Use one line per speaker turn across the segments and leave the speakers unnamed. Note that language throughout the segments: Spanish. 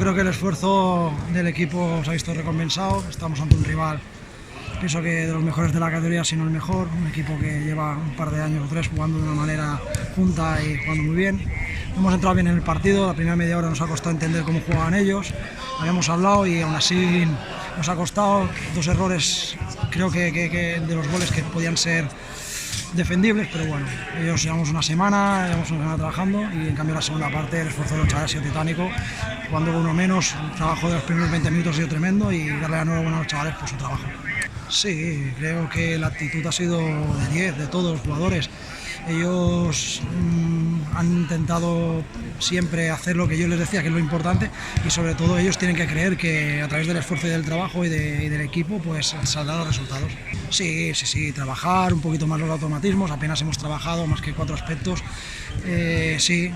creo que el esfuerzo del equipo se ha visto recompensado. Estamos ante un rival, pienso que de los mejores de la categoría, si no el mejor, un equipo que lleva un par de años o tres jugando de una manera junta y jugando muy bien. Hemos entrado bien en el partido, la primera media hora nos ha costado entender cómo jugaban ellos, habíamos hablado y aún así nos ha costado dos errores, creo que de los goles que podían ser defendibles, pero bueno, ellos llevamos una semana trabajando y en cambio la segunda parte el esfuerzo de los chavales ha sido titánico, jugando con uno menos, el trabajo de los primeros 20 minutos ha sido tremendo y darle la enhorabuena a los chavales por su trabajo. Sí, creo que la actitud ha sido de 10 de todos los jugadores. Ellos han intentado siempre hacer lo que yo les decía, que es lo importante, y sobre todo ellos tienen que creer que a través del esfuerzo y del trabajo y del equipo pues saldrán los resultados. Sí, trabajar un poquito más los automatismos, apenas hemos trabajado más que 4 aspectos. Sí,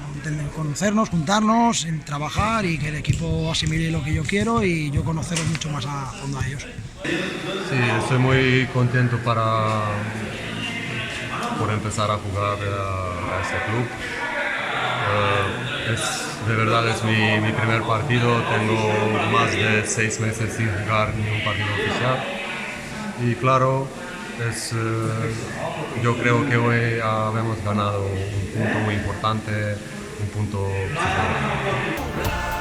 conocernos, juntarnos, trabajar y que el equipo asimile lo que yo quiero y yo conocerlos mucho más a fondo a ellos.
Sí, estoy muy contento por empezar a jugar a este club. De verdad es mi primer partido, tengo más de 6 meses sin jugar ni un partido oficial y claro, yo creo que hoy hemos ganado un punto muy importante, un punto psicológico.